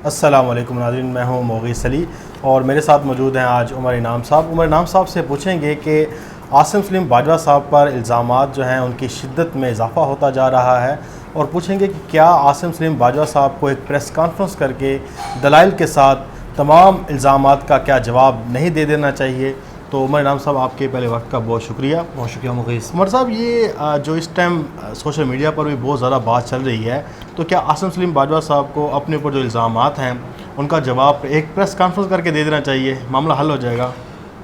अस्सलाम वालेकुम नाज़रीन, मैं हूं मोगीस अली और मेरे साथ मौजूद हैं आज उमर इनाम साहब। उमर इनाम साहब से पूछेंगे कि आसिम सलीम बाजवा साहब पर इल्ज़ामात जो हैं उनकी शिद्दत में इजाफ़ा होता जा रहा है और पूछेंगे कि क्या आसिम सलीम बाजवा साहब को एक प्रेस कॉन्फ्रेंस करके दलाइल के साथ तमाम इल्ज़ामात का क्या जवाब नहीं दे देना चाहिए। तो उमर इनाम साहब, आपके पहले वक्त का बहुत शुक्रिया मुगीस। उमर साहब, ये जो इस टाइम सोशल मीडिया पर भी बहुत ज़्यादा बात चल रही है, तो क्या आसिम सलीम बाजवा साहब को अपने ऊपर जो इल्ज़ामात हैं उनका जवाब एक प्रेस कॉन्फ्रेंस करके दे देना चाहिए, मामला हल हो जाएगा?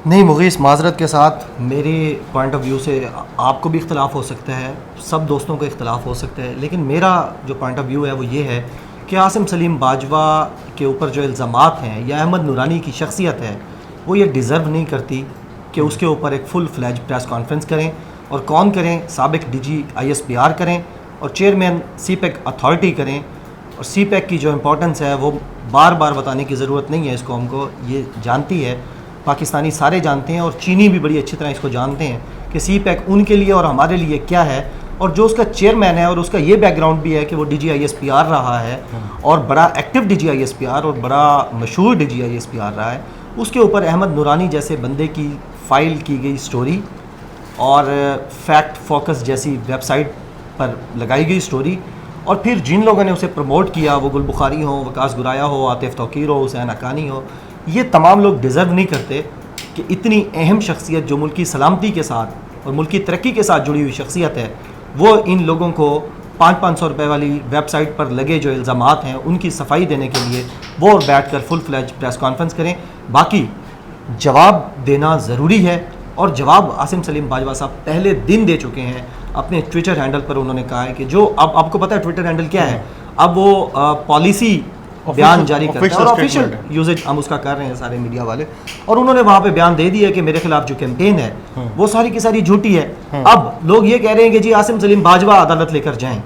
नहीं मुगीस, माजरत के साथ मेरे पॉइंट ऑफ व्यू से आपको भी इख्तलाफ हो सकता है, सब दोस्तों को इख्तलाफ हो सकता है, लेकिन मेरा जो पॉइंट ऑफ व्यू है वो ये है कि आसिम सलीम बाजवा के ऊपर जो इल्ज़ामात हैं या अहमद नूरानी की शख्सियत है वो ये डिज़र्व नहीं करती कि उसके ऊपर एक फुल फ्लैज प्रेस कॉन्फ्रेंस करें। और कौन करें? साबिक DG ISPR करें और चेयरमैन CPEC अथॉरिटी करें। और CPEC की जो इम्पोर्टेंस है वो बार बार बताने की ज़रूरत नहीं है, इस कौम को ये जानती है, पाकिस्तानी सारे जानते हैं और चीनी भी बड़ी अच्छी तरह इसको जानते हैं कि CPEC उनके लिए और हमारे लिए क्या है। और जो उसका चेयरमैन है और उसका ये बैकग्राउंड भी है कि वो DG ISPR रहा है और बड़ा एक्टिव DG ISPR और बड़ा मशहूर DG ISPR रहा है, उसके ऊपर अहमद नूरानी जैसे बंदे की फ़ाइल की गई स्टोरी और फैक्ट फोकस जैसी वेबसाइट पर लगाई गई स्टोरी और फिर जिन लोगों ने उसे प्रमोट किया, वो गुल बुखारी हो, वकास गुराया हो, आतिफ तौकीर हो, हुसैन हक्कानी हो, ये तमाम लोग डिज़र्व नहीं करते कि इतनी अहम शख्सियत जो मुल्क की सलामती के साथ और मुल्क की तरक्की के साथ जुड़ी हुई शख्सियत है, वो इन लोगों को 500-500 रुपये वाली वेबसाइट पर लगे जो इल्ज़ामात हैं उनकी सफाई देने के लिए वो और बैठ कर फुल फ्लैज प्रेस कॉन्फ्रेंस करें। बाकी जवाब देना ज़रूरी है और जवाब आसिम सलीम बाजवा साहब पहले दिन दे चुके हैं। अपने ट्विटर हैंडल पर उन्होंने कहा है कि जो अब आपको पता है ट्विटर हैंडल क्या है, अब वो पॉलिसी बयान जारी करता है और ऑफिशियल यूजेज हम उसका कर रहे हैं सारे मीडिया वाले, और उन्होंने वहाँ पे बयान दे दिया कि मेरे खिलाफ जो कैंपेन है वो सारी की सारी झूठी है। अब लोग ये कह रहे हैं कि जी आसिम सलीम बाजवा अदालत लेकर जाएं।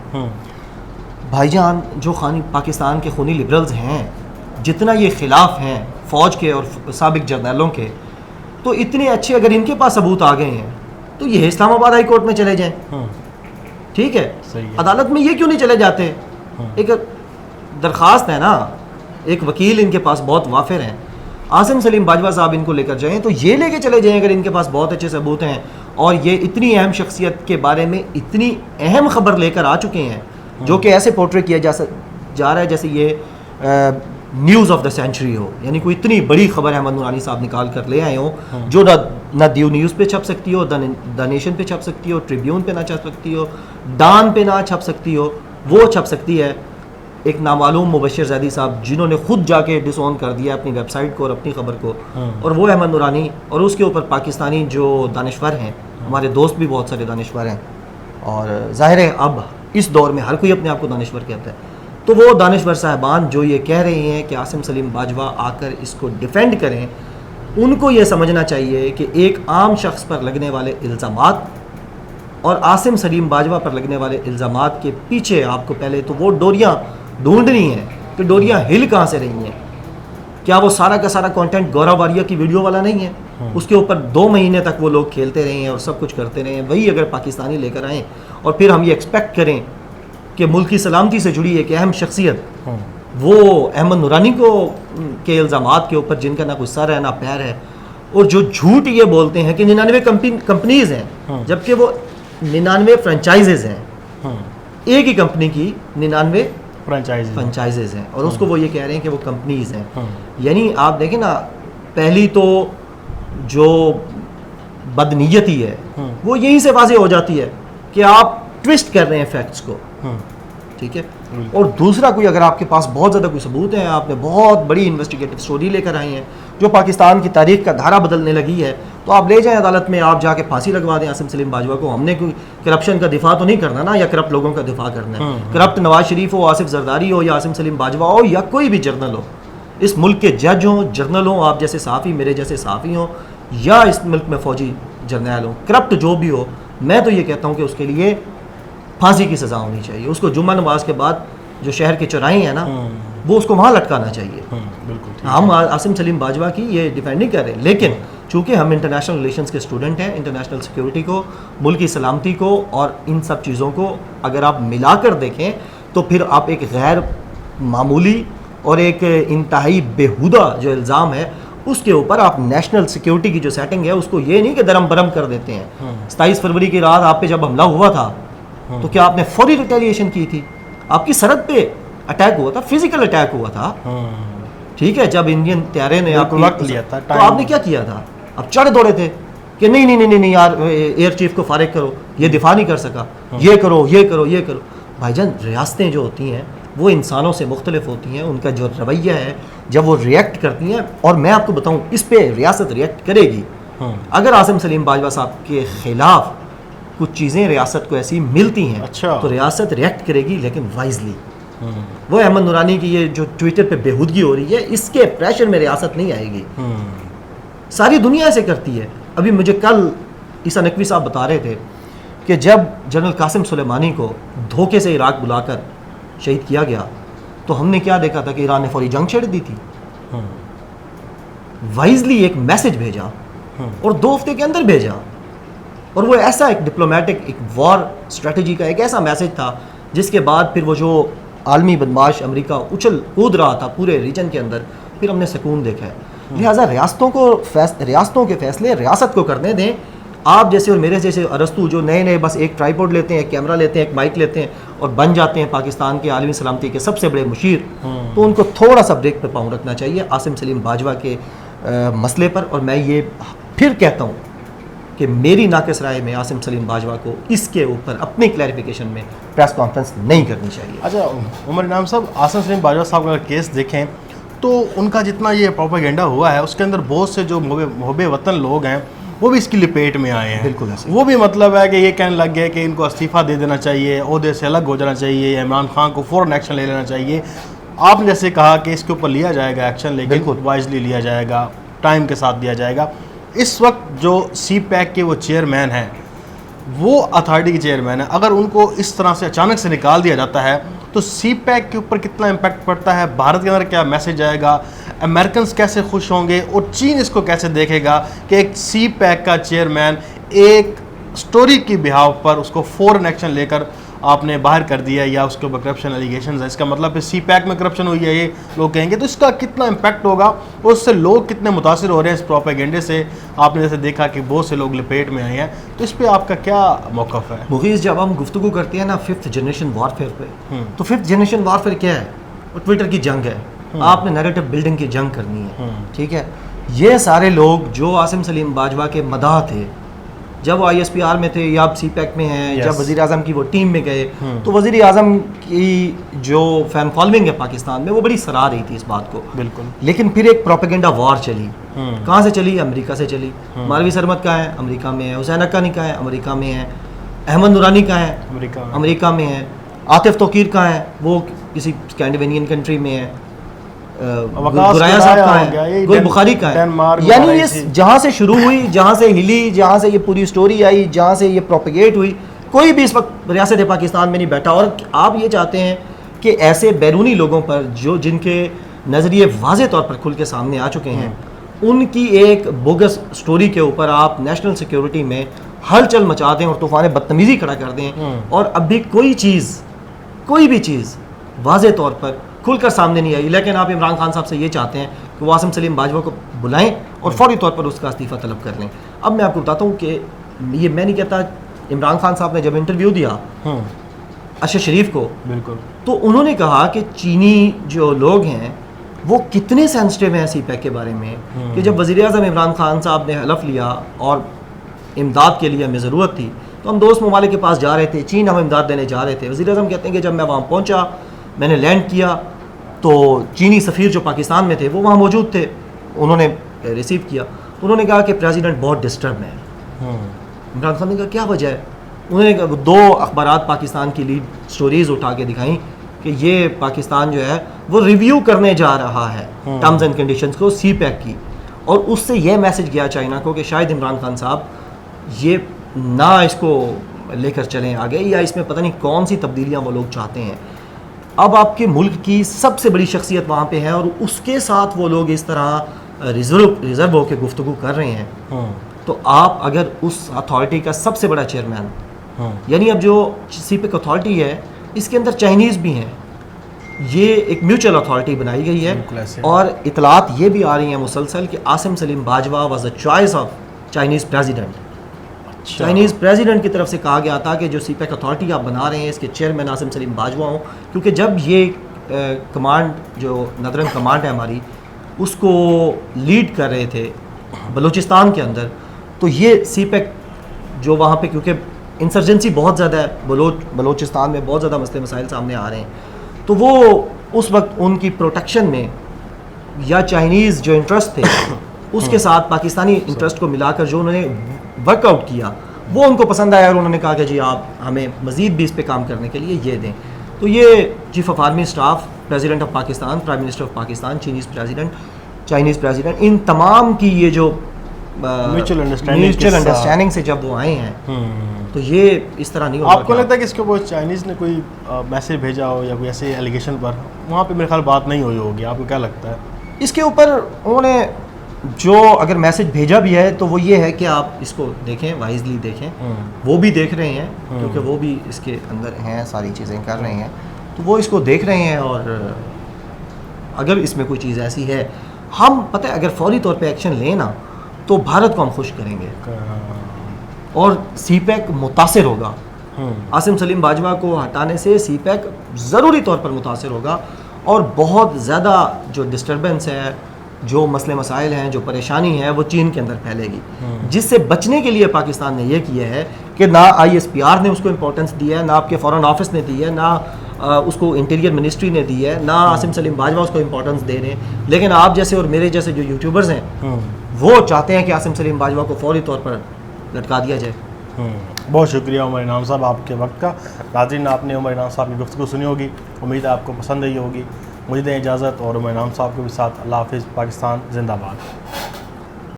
भाईजान, जो पाकिस्तान के खूनी लिबरल्स हैं, जितना ये खिलाफ हैं फ़ौज के और साबिक जर्नलों के, तो इतने अच्छे अगर इनके पास सबूत आ गए हैं तो ये इस्लामाबाद हाई कोर्ट में चले जाएं। ठीक है, सही है। अदालत में ये क्यों नहीं चले जाते? एक दरख्वास्त है ना, एक वकील इनके पास बहुत वाफिर हैं, आसिम सलीम बाजवा साहब इनको लेकर जाएं तो ये लेके चले जाएं अगर इनके पास बहुत अच्छे सबूत हैं और ये इतनी अहम शख्सियत के बारे में इतनी अहम खबर लेकर आ चुके हैं जो कि ऐसे पोर्ट्रे किया जा रहा है जैसे ये न्यूज़ ऑफ द सेंचुरी हो, यानी कोई इतनी बड़ी खबर अहमद नूरानी साहब निकाल कर ले आए हो जो ना दी न्यूज़ पे छप सकती हो, द नेशन पे छप सकती हो, ट्रिब्यून पे ना छप सकती हो, डान पे ना छप सकती हो, वो छप सकती है एक नामालूम मुबशिर ज़ैदी साहब जिन्होंने खुद जाके डिसऑन कर दिया अपनी वेबसाइट को और अपनी खबर को, और वो अहमद नूरानी और उसके ऊपर पाकिस्तानी जो दानिश्वर हैं, हमारे दोस्त भी बहुत सारे दानिश्वर हैं और ज़ाहिर है अब इस दौर में हर कोई अपने आप को दानिश्वर कहता है, तो वो दानिश्वर साहबान जो ये कह रहे हैं कि आसिम सलीम बाजवा आकर इसको डिफेंड करें, उनको ये समझना चाहिए कि एक आम शख्स पर लगने वाले इल्ज़ामात और आसिम सलीम बाजवा पर लगने वाले इल्ज़ामात के पीछे आपको पहले तो वो डोरियाँ ढूंढनी है कि डोरियाँ हिल कहाँ से रही हैं। क्या वो सारा का सारा कंटेंट गौरव वारिया की वीडियो वाला नहीं है? उसके ऊपर 2 महीने तक वो लोग खेलते रहे हैं और सब कुछ करते रहे हैं, वही अगर पाकिस्तानी लेकर आएँ और फिर हम ये एक्सपेक्ट करें कि मुल्क की सलामती से जुड़ी एक अहम शख्सियत वो अहमद नूरानी को के इल्ज़ामात के ऊपर जिनका ना कोई सर है ना पैर है, और जो झूठ ये बोलते हैं कि 99 कंपनीज हैं जबकि वो 99 फ्रेंचाइजेज हैं, एक ही कंपनी की 99 फ्रेंचाइजेज हैं और उसको वो ये कह रहे हैं कि वो कंपनीज हैं। यानी आप देखें ना, पहली तो जो बदनीयती है वो यहीं से वाज़ेह हो जाती है कि आप ट्विस्ट कर रहे हैं फैक्ट्स को, ठीक है। और दूसरा, कोई अगर आपके पास बहुत ज़्यादा कोई सबूत है, आपने बहुत बड़ी इन्वेस्टिगेटिव स्टोरी लेकर आए हैं जो पाकिस्तान की तारीख का धारा बदलने लगी है, तो आप ले जाएं अदालत में, आप जाके फांसी लगवा दें आसिम सलीम बाजवा को। हमने कोई करप्शन का दिफा तो नहीं करना ना, या करप्ट लोगों का दिफा करना है। करप्ट नवाज शरीफ हो, आसिफ जरदारी हो, या आसिम सलीम बाजवा हो, या कोई भी जर्नल हो, इस मुल्क के जज हों, जर्नल हों, आप जैसे साफ़ी, मेरे जैसे साफ़ी हों, या इस मुल्क में फ़ौजी जर्नैल हों, करप्ट जो भी हो, मैं तो ये कहता हूँ कि उसके लिए फांसी की सज़ा होनी चाहिए। उसको जुम्मा नमाज के बाद जो शहर के चौराहे हैं ना, वो उसको वहाँ लटकाना चाहिए। बिल्कुल, हम आसिम सलीम बाजवा की ये डिफेंड नहीं कर रहे, लेकिन चूँकि हम इंटरनेशनल रिलेशंस के स्टूडेंट हैं, इंटरनेशनल सिक्योरिटी को, मुल्क की सलामती को और इन सब चीज़ों को अगर आप मिला कर देखें तो फिर आप एक गैर मामूली और एक इंतहाई बेहुदा जो इल्ज़ाम है उसके ऊपर आप नेशनल सिक्योरिटी की जो सेटिंग है उसको ये नहीं कि दरम बरम कर देते हैं। 27 फरवरी की रात आप पे जब हमला हुआ था तो क्या आपने फौरी रिटेलिएशन की थी? आपकी सरहद पे अटैक हुआ था, फिजिकल अटैक हुआ था, ठीक है, जब इंडियन त्यारे ने आपको वक्त लिया था, तो आपने क्या किया था? आप चढ़ दौड़े थे कि नहीं नहीं नहीं नहीं यार एयर चीफ को फारिग करो, ये दिफा नहीं कर सका, ये करो ये करो ये करो। भाईजान रियासतें जो होती हैं वो इंसानों से मुख्तलिफ होती हैं, उनका जो रवैया है जब वो रिएक्ट करती हैं, और मैं आपको बताऊं इस पे रियासत रिएक्ट करेगी। अगर आसिम सलीम बाजवा साहब के खिलाफ कुछ चीज़ें रियासत को ऐसी मिलती हैं अच्छा। तो रियासत रिएक्ट करेगी, लेकिन वाइजली। वो अहमद नूरानी की ये जो ट्विटर पे बेहूदगी हो रही है इसके प्रेशर में रियासत नहीं आएगी, सारी दुनिया ऐसे करती है। अभी मुझे कल ईसा नकवी साहब बता रहे थे कि जब जनरल कासिम सुलेमानी को धोखे से इराक बुलाकर शहीद किया गया तो हमने क्या देखा था कि ईरान ने फौरी जंग छेड़ दी थी। वाइजली एक मैसेज भेजा और 2 हफ्ते के अंदर भेजा, और वो ऐसा एक डिप्लोमेटिक एक वॉर स्ट्रेटजी का एक ऐसा मैसेज था जिसके बाद फिर वो जो आलमी बदमाश अमेरिका उछल कूद रहा था पूरे रीजन के अंदर, फिर हमने सुकून देखा है। लिहाजा रियासतों के फैसले रियासत को करने दें। आप जैसे और मेरे जैसे अरस्तु जो नए नए बस एक ट्राइपॉड लेते हैं, एक कैमरा लेते हैं, एक माइक लेते हैं और बन जाते हैं पाकिस्तान के आलमी सलामती के सबसे बड़े मुशीर, तो उनको थोड़ा सा ब्रेक पे पाँव रखना चाहिए आसिम सलीम बाजवा के मसले पर। और मैं ये फिर कहता हूँ कि मेरी नाक़िस राय में आसिम सलीम बाजवा को इसके ऊपर अपनी क्लैरिफिकेशन में प्रेस कॉन्फ्रेंस नहीं करनी चाहिए। अच्छा उमर इनाम साहब, आसिम सलीम बाजवा साहब का केस देखें तो उनका जितना ये प्रोपेगेंडा हुआ है उसके अंदर बहुत से जो मुहब्बे वतन लोग हैं वो भी इसकी लपेट में आए हैं। बिल्कुल ऐसे। वो भी मतलब है कि ये कहने लग गए कि इनको इस्तीफ़ा दे देना चाहिए, ओहदे से अलग हो जाना चाहिए, इमरान खान को फ़ौरन एक्शन ले लेना चाहिए। आपने जैसे कहा कि इसके ऊपर लिया जाएगा एक्शन, लेकिन वाइजली लिया जाएगा, टाइम के साथ दिया जाएगा। इस वक्त जो CPAC के वो चेयरमैन हैं, वो अथॉरिटी के चेयरमैन हैं, अगर उनको इस तरह से अचानक से निकाल दिया जाता है तो CPAC के ऊपर कितना इम्पैक्ट पड़ता है, भारत के अंदर क्या मैसेज आएगा, अमेरिकन्स कैसे खुश होंगे और चीन इसको कैसे देखेगा कि एक CPAC का चेयरमैन एक स्टोरी की बिहाव पर उसको फ़ौरन एक्शन लेकर आपने बाहर कर दिया या उसके ऊपर करप्शन एलिगेशन है। इसका मतलब है CPAC में करप्शन हुई है, ये लोग कहेंगे, तो इसका कितना इम्पैक्ट होगा और उससे लोग कितने मुतासिर हो रहे हैं इस प्रोपेगेंडे से। आपने जैसे देखा कि बहुत से लोग लपेट में आए हैं, तो इस पर आपका क्या मौक़िफ़ है? मुगीज़, जब हम गुफ्तगू करते हैं ना 5th जनरेशन वॉरफेयर पे, तो 5th जनरेशन वॉरफेयर क्या है? वो ट्विटर की जंग है, आपने नैरेटिव बिल्डिंग की जंग करनी है, ठीक है। ये सारे लोग जो आसिम सलीम बाजवा के मदाह थे जब वो ISPR में थे या अब CPAC में हैं, जब वज़ीर आज़म की वो टीम में गए, तो वज़ीर आज़म की जो फ़ैन फॉलोइंग है पाकिस्तान में वो बड़ी सराह रही थी इस बात को। बिल्कुल। लेकिन फिर एक प्रोपेगेंडा वॉर चली। कहाँ से चली? अमेरिका से चली। मालवी सरमद कहाँ है? अमेरिका में है। हुसैन हक्कानी कहाँ है? अमेरिका में है। अहमद नूरानी कहाँ है? अमेरिका में है। आतिफ तौकीर कहाँ है? वो किसी स्कैंडिनेवियन कंट्री में है। दुराया साहब कहाँ है? गुल बुखारी कहाँ है? यानी ये जहाँ से शुरू हुई, जहाँ से हिली, जहाँ से ये पूरी स्टोरी आई, जहाँ से ये प्रोपेगेट हुई, कोई भी इस वक्त रियासत पाकिस्तान में नहीं बैठा। और आप ये चाहते हैं कि ऐसे बैरूनी लोगों पर जो जिनके नज़रिए वाज़े तौर पर खुल के सामने आ चुके हैं, उनकी एक बोगस स्टोरी के ऊपर आप नेशनल सिक्योरिटी में हलचल मचा दें और तूफ़ान बदतमीज़ी खड़ा कर दें, और अभी कोई भी चीज़ वाज़े तौर पर खुलकर सामने नहीं आई। लेकिन आप इमरान खान साहब से ये चाहते हैं कि वो आसिम सलीम बाजवा को बुलाएं और फौरी तौर पर उसका इस्तीफ़ा तलब कर लें। अब मैं आपको बताता हूँ कि ये मैं नहीं कहता, इमरान खान साहब ने जब इंटरव्यू दिया अरशद शरीफ को, बिल्कुल, तो उन्होंने कहा कि चीनी जो लोग हैं वो कितने सेंसिटिव हैं CPAC के बारे में, कि जब वज़ीर आज़म इमरान खान साहब ने हलफ लिया और इमदाद के लिए हमें ज़रूरत थी तो हम दोस्त ममालिक के पास जा रहे थे, चीन हमें इमदाद देने जा रहे थे। वज़ीर आज़म कहते हैं कि जब मैं वहाँ पहुँचा, मैंने लैंड किया तो चीनी सफ़ीर जो पाकिस्तान में थे वो वहाँ मौजूद थे, उन्होंने रिसीव किया। तो उन्होंने कहा कि प्रेसिडेंट बहुत डिस्टर्ब है। इमरान खान ने कहा क्या वजह है? उन्होंने 2 अखबारात पाकिस्तान की लीड स्टोरीज़ उठा के दिखाई कि ये पाकिस्तान जो है वो रिव्यू करने जा रहा है टर्म्स एंड कंडीशंस को CPAC की, और उससे यह मैसेज गया चाइना को कि शायद इमरान खान साहब ये ना इसको लेकर चलें आगे, या इसमें पता नहीं कौन सी तब्दीलियाँ वो लोग चाहते हैं। अब आपके मुल्क की सबसे बड़ी शख्सियत वहाँ पे है और उसके साथ वो लोग इस तरह रिजर्व होकर गुफ्तगू कर रहे हैं, तो आप अगर उस अथॉरिटी का सबसे बड़ा चेयरमैन, यानी अब जो CPAC अथॉरिटी है इसके अंदर चाइनीज़ भी हैं, ये एक म्यूचुअल अथॉरिटी बनाई गई बिल्कुल है ऐसे। और इतलात ये भी आ रही हैं मुसलसल कि Asim Salim Bajwa was a choice of Chinese president. अच्छा। चाइनीज़ प्रेसिडेंट की तरफ से कहा गया था कि जो सीपैक अथॉरिटी आप बना रहे हैं इसके चेयरमैन आसिम सलीम बाजवा हों, क्योंकि जब ये कमांड जो नदरन कमांड है हमारी उसको लीड कर रहे थे बलूचिस्तान के अंदर, तो ये सीपैक जो वहाँ पे, क्योंकि इंसर्जेंसी बहुत ज़्यादा है बलूचिस्तान में, बहुत ज़्यादा मसले मसाइल सामने आ रहे हैं, तो वो उस वक्त उनकी प्रोटेक्शन में या चाइनीज़ जो इंटरेस्ट थे उसके साथ पाकिस्तानी इंटरेस्ट को मिलाकर जो उन्होंने वर्कआउट किया वो उनको पसंद आया और उन्होंने कहा कि जी आप हमें मज़ीद भी इस पे काम करने के लिए ये दें। तो ये chief of army staff, president of Pakistan, prime minister of Pakistan, Chinese president, इन तमाम की ये जो म्यूचुअल अंडरस्टैंडिंग से जब वो आए हैं तो ये इस तरह नहीं होगा। आपको लगता है कि इसके ऊपर चाइनीज़ ने कोई मैसेज भेजा हो या कोई ऐसे एलिगेशन पर वहाँ पे मेरे ख्याल बात नहीं हुई होगी, आपको क्या लगता है? इसके ऊपर उन्होंने जो अगर मैसेज भेजा भी है तो वो ये है कि आप इसको देखें, वाइजली देखें, वो भी देख रहे हैं क्योंकि वो भी इसके अंदर हैं, सारी चीज़ें कर रहे हैं, तो वो इसको देख रहे हैं और अगर इसमें कोई चीज़ ऐसी है, हम पता है अगर फौरी तौर पे एक्शन लें ना तो भारत को हम खुश करेंगे और सीपैक मुतासिर होगा। आसिम सलीम बाजवा को हटाने से सीपैक ज़रूरी तौर पर मुतासिर होगा और बहुत ज़्यादा जो डिस्टर्बेंस है, जो मसले मसाइल हैं, जो परेशानी है वो चीन के अंदर फैलेगी, जिससे बचने के लिए पाकिस्तान ने यह किया है कि ना ISPR ने उसको इम्पोर्टेंस दिया है, ना आपके फॉरेन ऑफिस ने दी है, ना उसको इंटीरियर मिनिस्ट्री ने दी है, ना आसिम सलीम बाजवा उसको इम्पोर्टेंस दे रहे हैं। लेकिन आप जैसे और मेरे जैसे जो यूट्यूबर्स हैं वो चाहते हैं कि आसिम सलीम बाजवा को फौरी तौर पर लटका दिया जाए। बहुत शुक्रिया उमर इनाम साहब आपके वक्त का। नाज़रीन, आपने उमर इनाम साहब की गुफ्तगू सुनी होगी, उम्मीद है आपको पसंद आई होगी। मुझे दें इजाज़त और उमर इनाम साहब के भी साथ अल्लाह हाफ़िज़। पाकिस्तान जिंदाबाद।